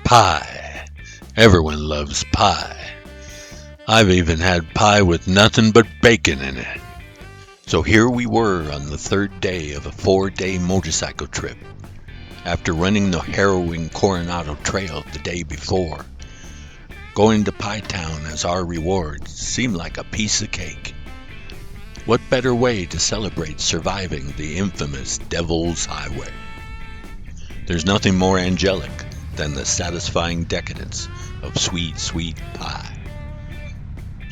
Pie. Everyone loves pie. I've even had pie with nothing but bacon in it. So here we were on the third day of a 4-day motorcycle trip. After running the harrowing Coronado Trail the day before, going to Pie Town as our reward seemed like a piece of cake. What better way to celebrate surviving the infamous Devil's Highway? There's nothing more angelic than the satisfying decadence of sweet, sweet pie.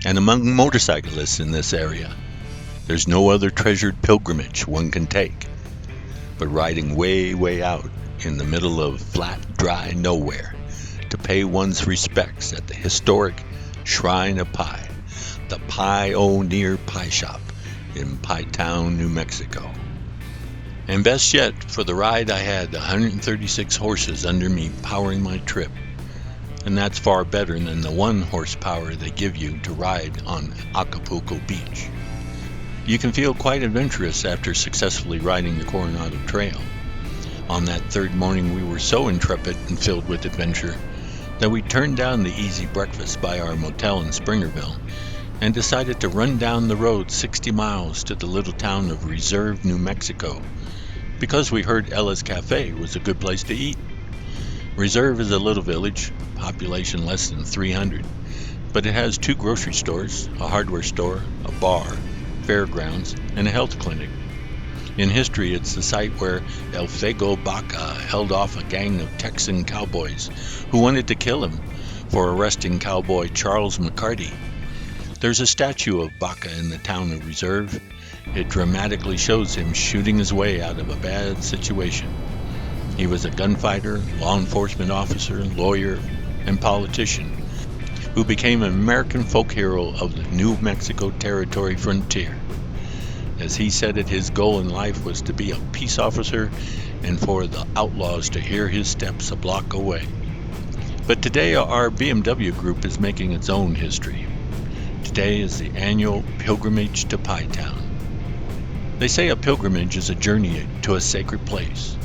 And among motorcyclists in this area, there's no other treasured pilgrimage one can take but riding way, way out in the middle of flat, dry nowhere to pay one's respects at the historic Shrine of Pie, the Pie-O-Neer Pie Shop in Pie Town, New Mexico. And best yet, for the ride I had 136 horses under me powering my trip, and that's far better than the 1 horsepower they give you to ride on Acapulco Beach. You can feel quite adventurous after successfully riding the Coronado Trail. On that third morning we were so intrepid and filled with adventure that we turned down the easy breakfast by our motel in Springerville and decided to run down the road 60 miles to the little town of Reserve, New Mexico, because we heard Ella's Cafe was a good place to eat. Reserve is a little village, population less than 300, but it has 2 grocery stores, a hardware store, a bar, fairgrounds, and a health clinic. In history, it's the site where El Fuego Baca held off a gang of Texan cowboys who wanted to kill him for arresting cowboy Charles McCarty. There's a statue of Baca in the town of Reserve. It dramatically shows him shooting his way out of a bad situation. He was a gunfighter, law enforcement officer, lawyer, and politician who became an American folk hero of the New Mexico Territory frontier. As he said it, his goal in life was to be a peace officer and for the outlaws to hear his steps a block away. But today our BMW Group is making its own history. Today is the annual pilgrimage to Pie Town. They say a pilgrimage is a journey to a sacred place,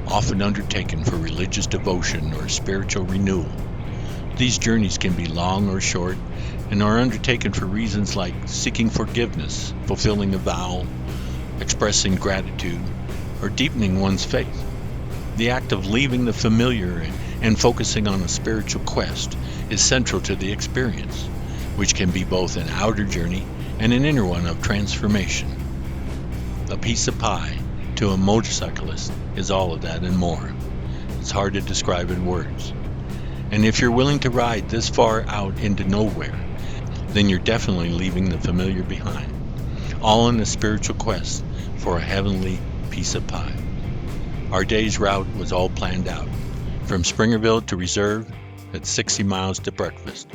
often undertaken for religious devotion or spiritual renewal. These journeys can be long or short and are undertaken for reasons like seeking forgiveness, fulfilling a vow, expressing gratitude, or deepening one's faith. The act of leaving the familiar and focusing on a spiritual quest is central to the experience, which can be both an outer journey and an inner one of transformation. A piece of pie to a motorcyclist is all of that and more. It's hard to describe in words. And if you're willing to ride this far out into nowhere, then you're definitely leaving the familiar behind, all in a spiritual quest for a heavenly piece of pie. Our day's route was all planned out, from Springerville to Reserve at 60 miles to breakfast.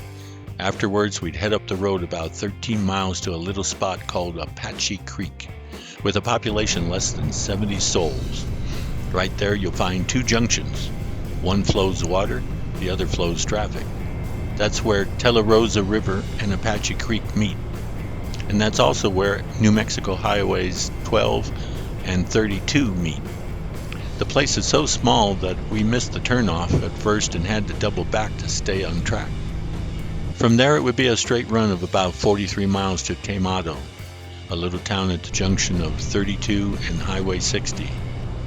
Afterwards, we'd head up the road about 13 miles to a little spot called Apache Creek, with a population less than 70 souls. Right there you'll find 2 junctions. One flows water, the other flows traffic. That's where Telerosa River and Apache Creek meet. And that's also where New Mexico Highways 12 and 32 meet. The place is so small that we missed the turnoff at first and had to double back to stay on track. From there it would be a straight run of about 43 miles to Quemado, a little town at the junction of 32 and Highway 60.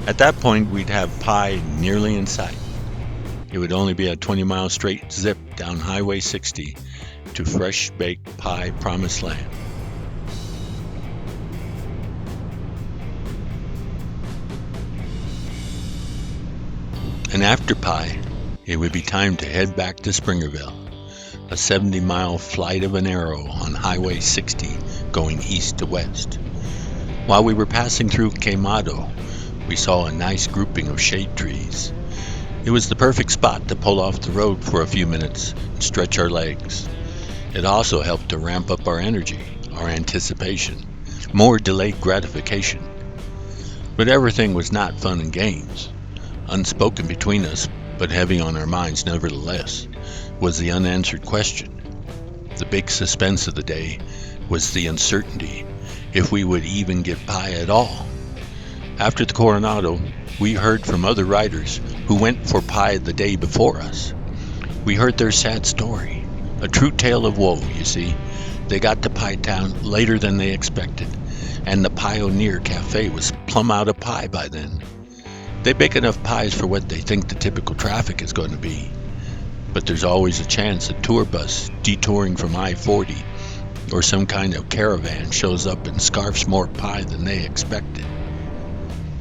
At that point we'd have Pie nearly in sight. It would only be a 20-mile straight zip down Highway 60 to fresh-baked pie promised land. And after Pie, it would be time to head back to Springerville, a 70-mile flight of an arrow on Highway 60 going east to west. While we were passing through Quemado, we saw a nice grouping of shade trees. It was the perfect spot to pull off the road for a few minutes and stretch our legs. It also helped to ramp up our energy, our anticipation, more delayed gratification. But everything was not fun and games. Unspoken between us, but heavy on our minds nevertheless, was the unanswered question. The big suspense of the day was the uncertainty if we would even get pie at all. After the Coronado, we heard from other riders who went for pie the day before us. We heard their sad story, a true tale of woe, you see. They got to Pie Town later than they expected, and the Pie-O-Neer Cafe was plumb out of pie by then. They bake enough pies for what they think the typical traffic is going to be, but there's always a chance a tour bus detouring from I-40 or some kind of caravan shows up and scarfs more pie than they expected.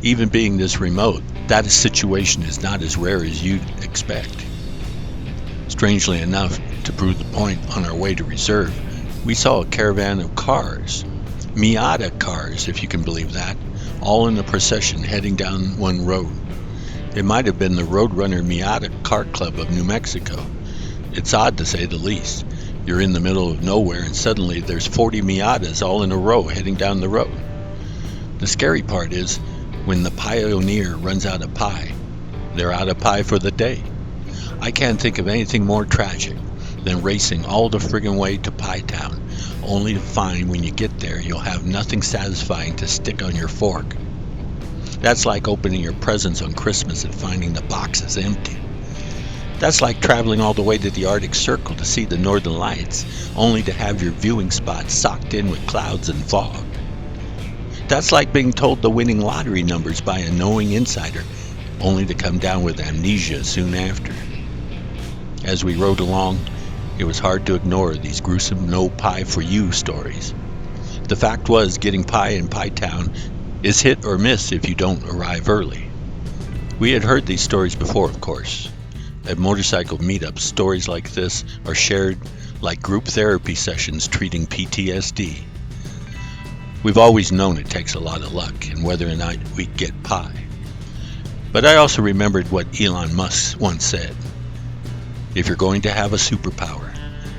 Even being this remote, that situation is not as rare as you'd expect. Strangely enough, to prove the point, on our way to reserve, we saw a caravan of cars, Miata cars if you can believe that, all in a procession heading down one road. It might have been the Roadrunner Miata Car Club of New Mexico. It's odd to say the least. You're in the middle of nowhere and suddenly there's 40 Miatas all in a row heading down the road. The scary part is, when the Pie-O-Neer runs out of pie, they're out of pie for the day. I can't think of anything more tragic than racing all the friggin' way to Pie Town, only to find when you get there you'll have nothing satisfying to stick on your fork. That's like opening your presents on Christmas and finding the box is empty. That's like traveling all the way to the Arctic Circle to see the Northern Lights, only to have your viewing spot socked in with clouds and fog. That's like being told the winning lottery numbers by a knowing insider, only to come down with amnesia soon after. As we rode along, it was hard to ignore these gruesome no pie for you stories. The fact was, getting pie in Pie Town is hit or miss if you don't arrive early. We had heard these stories before, of course. At motorcycle meetups, stories like this are shared like group therapy sessions treating PTSD. We've always known it takes a lot of luck in whether or not we get pie. But I also remembered what Elon Musk once said. If you're going to have a superpower,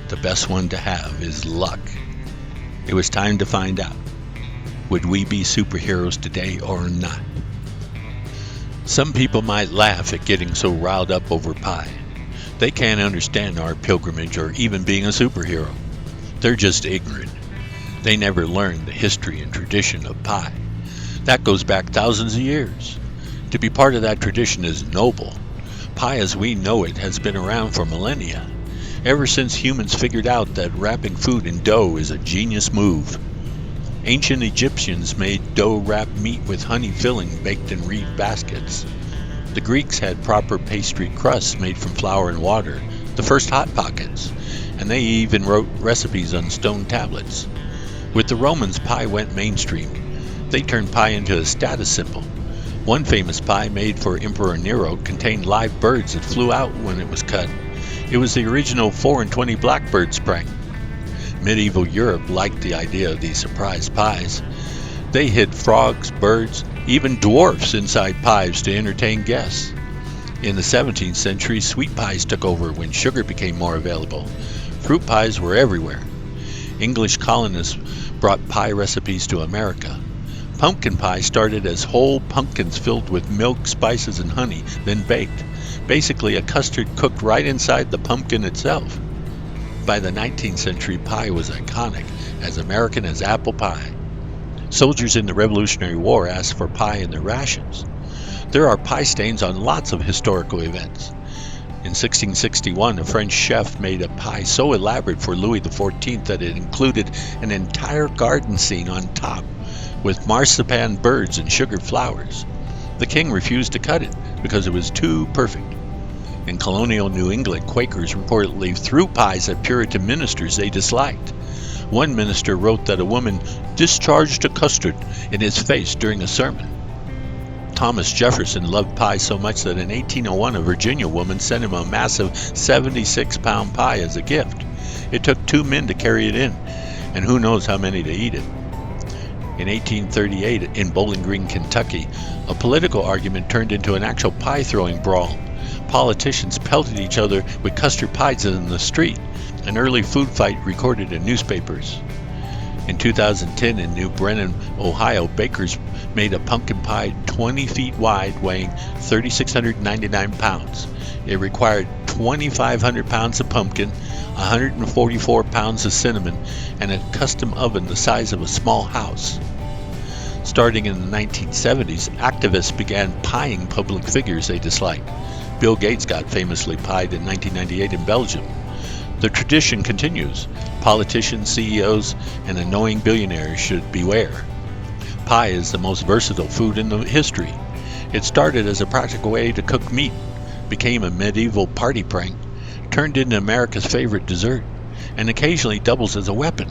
the best one to have is luck. It was time to find out. Would we be superheroes today or not? Some people might laugh at getting so riled up over pie. They can't understand our pilgrimage or even being a superhero. They're just ignorant. They never learned the history and tradition of pie. That goes back thousands of years. To be part of that tradition is noble. Pie as we know it has been around for millennia, ever since humans figured out that wrapping food in dough is a genius move. Ancient Egyptians made dough-wrapped meat with honey filling baked in reed baskets. The Greeks had proper pastry crusts made from flour and water, the first Hot Pockets, and they even wrote recipes on stone tablets. With the Romans, pie went mainstream. They turned pie into a status symbol. One famous pie made for Emperor Nero contained live birds that flew out when it was cut. It was the original 4 and 20 blackbirds prank. Medieval Europe liked the idea of these surprise pies. They hid frogs, birds, even dwarfs inside pies to entertain guests. In the 17th century, sweet pies took over when sugar became more available. Fruit pies were everywhere. English colonists brought pie recipes to America. Pumpkin pie started as whole pumpkins filled with milk, spices, and honey, then baked. Basically a custard cooked right inside the pumpkin itself. By the 19th century, pie was iconic, as American as apple pie. Soldiers in the Revolutionary War asked for pie in their rations. There are pie stains on lots of historical events. In 1661, a French chef made a pie so elaborate for Louis XIV that it included an entire garden scene on top, with marzipan birds and sugar flowers. The king refused to cut it because it was too perfect. In colonial New England, Quakers reportedly threw pies at Puritan ministers they disliked. One minister wrote that a woman discharged a custard in his face during a sermon. Thomas Jefferson loved pie so much that in 1801 a Virginia woman sent him a massive 76-pound pie as a gift. It took 2 men to carry it in, and who knows how many to eat it. In 1838, in Bowling Green, Kentucky, a political argument turned into an actual pie-throwing brawl. Politicians pelted each other with custard pies in the street, an early food fight recorded in newspapers. In 2010, in New Brennan, Ohio, bakers made a pumpkin pie 20 feet wide, weighing 3,699 pounds. It required 2,500 pounds of pumpkin, 144 pounds of cinnamon, and a custom oven the size of a small house. Starting in the 1970s, activists began pieing public figures they disliked. Bill Gates got famously pied in 1998 in Belgium. The tradition continues. Politicians, CEOs, and annoying billionaires should beware. Pie is the most versatile food in the history. It started as a practical way to cook meat, became a medieval party prank, turned into America's favorite dessert, and occasionally doubles as a weapon.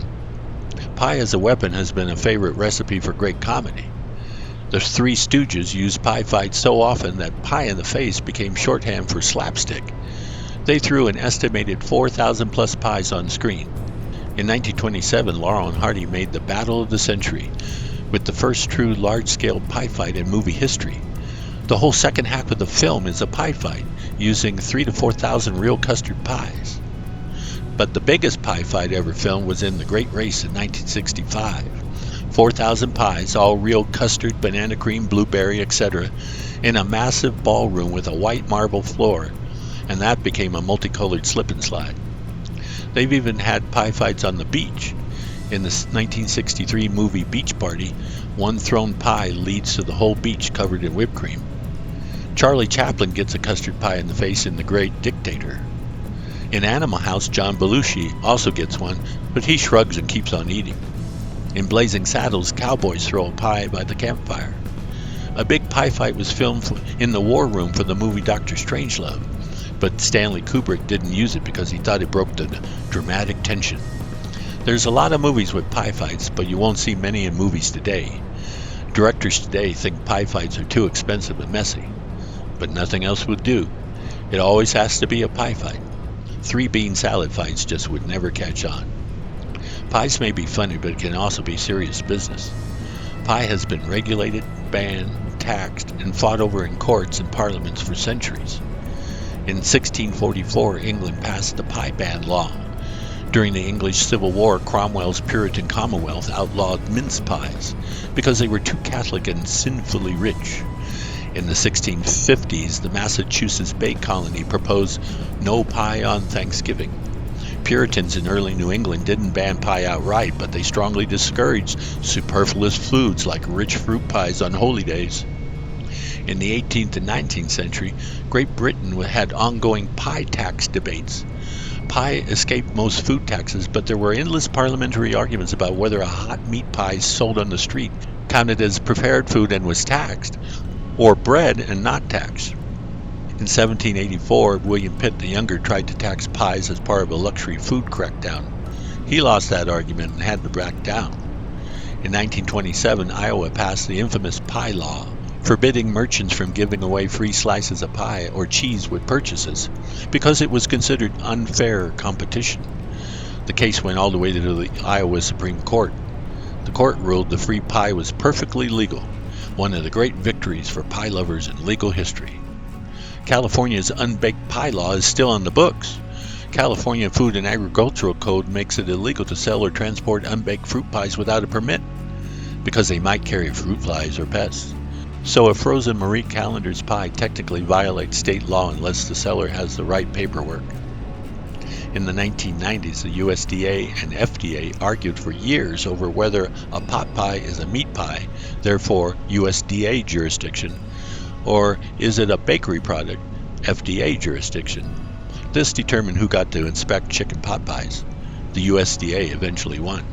Pie as a weapon has been a favorite recipe for great comedy. The Three Stooges used pie fights so often that pie in the face became shorthand for slapstick. They threw an estimated 4,000 plus pies on screen. In 1927, Laurel and Hardy made the Battle of the Century, with the first true large-scale pie fight in movie history. The whole second half of the film is a pie fight, using 3,000 to 4,000 real custard pies. But the biggest pie fight ever filmed was in The Great Race in 1965. 4,000 pies, all real custard, banana cream, blueberry, etc., in a massive ballroom with a white marble floor, and that became a multicolored slip and slide. They've even had pie fights on the beach. In the 1963 movie Beach Party, one thrown pie leads to the whole beach covered in whipped cream. Charlie Chaplin gets a custard pie in the face in The Great Dictator. In Animal House, John Belushi also gets one, but he shrugs and keeps on eating. In Blazing Saddles, cowboys throw a pie by the campfire. A big pie fight was filmed in the war room for the movie Dr. Strangelove, but Stanley Kubrick didn't use it because he thought it broke the dramatic tension. There's a lot of movies with pie fights, but you won't see many in movies today. Directors today think pie fights are too expensive and messy, but nothing else would do. It always has to be a pie fight. 3-bean salad fights just would never catch on. Pies may be funny, but it can also be serious business. Pie has been regulated, banned, taxed, and fought over in courts and parliaments for centuries. In 1644, England passed the pie ban law. During the English Civil War, Cromwell's Puritan Commonwealth outlawed mince pies because they were too Catholic and sinfully rich. In the 1650s, the Massachusetts Bay Colony proposed no pie on Thanksgiving. Puritans in early New England didn't ban pie outright, but they strongly discouraged superfluous foods like rich fruit pies on holy days. In the 18th and 19th century, Great Britain had ongoing pie tax debates. Pie escaped most food taxes, but there were endless parliamentary arguments about whether a hot meat pie sold on the street counted as prepared food and was taxed, or bread and not taxed. In 1784, William Pitt the Younger tried to tax pies as part of a luxury food crackdown. He lost that argument and had to back down. In 1927, Iowa passed the infamous pie law, forbidding merchants from giving away free slices of pie or cheese with purchases, because it was considered unfair competition. The case went all the way to the Iowa Supreme Court. The court ruled the free pie was perfectly legal, one of the great victories for pie lovers in legal history. California's unbaked pie law is still on the books. California Food and Agricultural Code makes it illegal to sell or transport unbaked fruit pies without a permit, because they might carry fruit flies or pests. So a frozen Marie Callender's pie technically violates state law unless the seller has the right paperwork. In the 1990s, the USDA and FDA argued for years over whether a pot pie is a meat pie, therefore USDA jurisdiction, or is it a bakery product, FDA jurisdiction. This determined who got to inspect chicken pot pies. The USDA eventually won.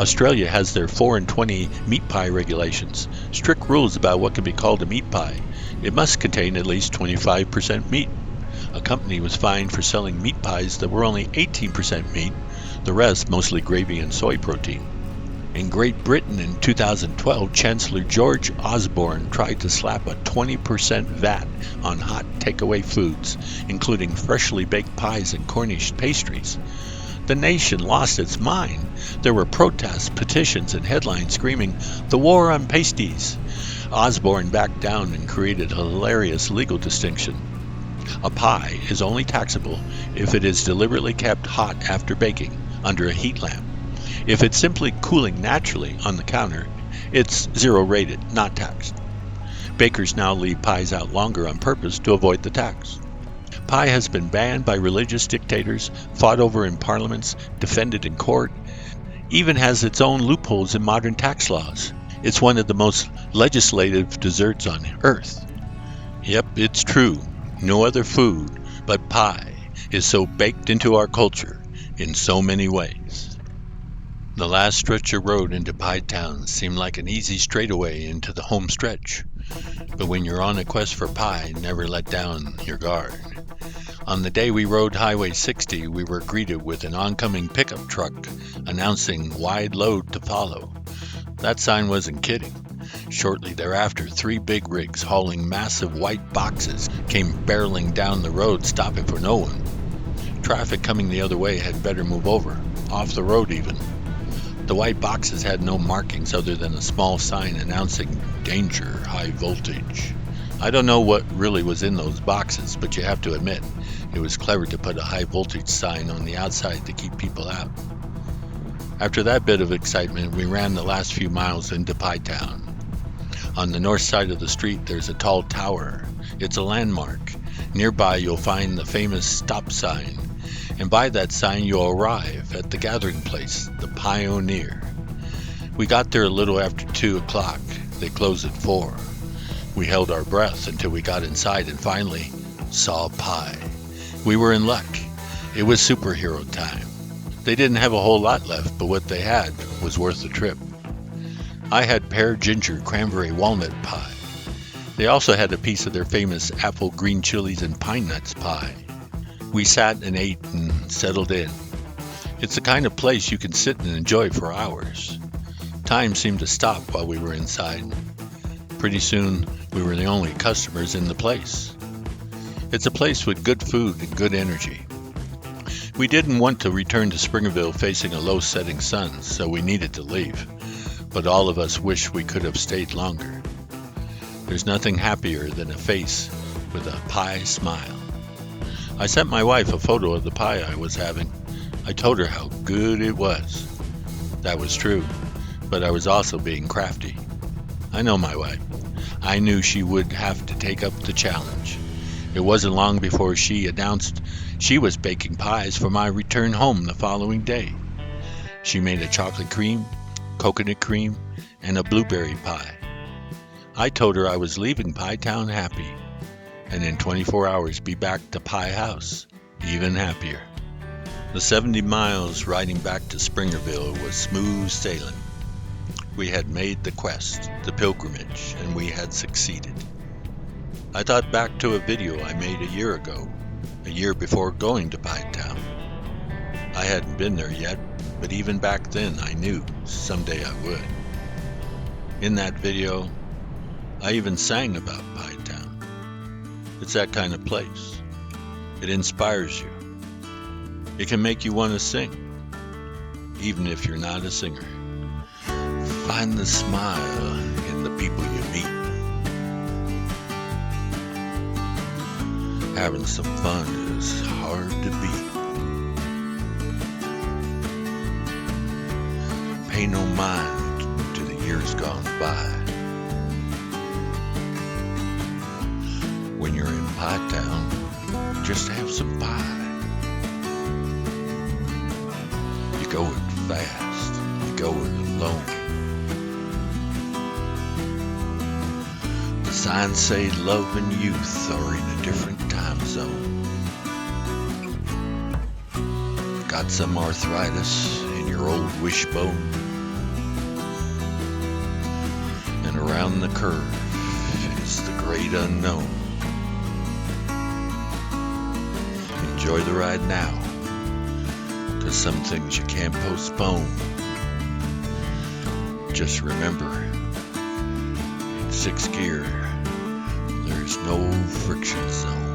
Australia has their 4 and 20 meat pie regulations, strict rules about what can be called a meat pie. It must contain at least 25% meat. A company was fined for selling meat pies that were only 18% meat, the rest mostly gravy and soy protein. In Great Britain in 2012, Chancellor George Osborne tried to slap a 20% VAT on hot takeaway foods, including freshly baked pies and Cornish pastries. The nation lost its mind. There were protests, petitions, and headlines screaming, "The war on pasties." Osborne backed down and created a hilarious legal distinction. A pie is only taxable if it is deliberately kept hot after baking, under a heat lamp. If it's simply cooling naturally on the counter, it's zero rated, not taxed. Bakers now leave pies out longer on purpose to avoid the tax. Pie has been banned by religious dictators, fought over in parliaments, defended in court, even has its own loopholes in modern tax laws. It's one of the most legislative desserts on earth. Yep, it's true. No other food but pie is so baked into our culture in so many ways. The last stretch of road into Pie Town seemed like an easy straightaway into the home stretch. But when you're on a quest for pie, never let down your guard. On the day we rode Highway 60, we were greeted with an oncoming pickup truck announcing wide load to follow. That sign wasn't kidding. Shortly thereafter, 3 big rigs hauling massive white boxes came barreling down the road, stopping for no one. Traffic coming the other way had better move over, off the road even. The white boxes had no markings other than a small sign announcing danger, high voltage. I don't know what really was in those boxes, but you have to admit, it was clever to put a high voltage sign on the outside to keep people out. After that bit of excitement, we ran the last few miles into Pie Town. On the north side of the street, there's a tall tower. It's a landmark. Nearby, you'll find the famous stop sign. And by that sign, you'll arrive at the gathering place, the Pie-O-Neer. We got there a little after 2 o'clock. They closed at 4. We held our breath until we got inside and finally saw pie. We were in luck. It was superhero time. They didn't have a whole lot left, but what they had was worth the trip. I had pear, ginger, cranberry, walnut pie. They also had a piece of their famous apple, green chilies, and pine nuts pie. We sat and ate and settled in. It's the kind of place you can sit and enjoy for hours. Time seemed to stop while we were inside. Pretty soon, we were the only customers in the place. It's a place with good food and good energy. We didn't want to return to Springerville facing a low-setting sun, so we needed to leave. But all of us wish we could have stayed longer. There's nothing happier than a face with a pie smile. I sent my wife a photo of the pie I was having. I told her how good it was. That was true, but I was also being crafty. I know my wife. I knew she would have to take up the challenge. It wasn't long before she announced she was baking pies for my return home the following day. She made a chocolate cream, coconut cream, and a blueberry pie. I told her I was leaving Pie Town happy, and in 24 hours be back to Pie House, even happier. The 70 miles riding back to Springerville was smooth sailing. We had made the quest, the pilgrimage, and we had succeeded. I thought back to a video I made a year ago, a year before going to Pie Town. I hadn't been there yet, but even back then I knew someday I would. In that video, I even sang about Pie Town. It's that kind of place. It inspires you. It can make you want to sing, even if you're not a singer. Find the smile in the people you meet. Having some fun is hard to beat. Pay no mind to the years gone by. When you're in Pie Town, just have some pie. You go it fast, you go it alone. The signs say love and youth are in a different time zone. Got some arthritis in your old wishbone. And around the curve is the great unknown. Enjoy the ride now, 'cause some things you can't postpone. Just remember, in 6th gear, there's no friction zone.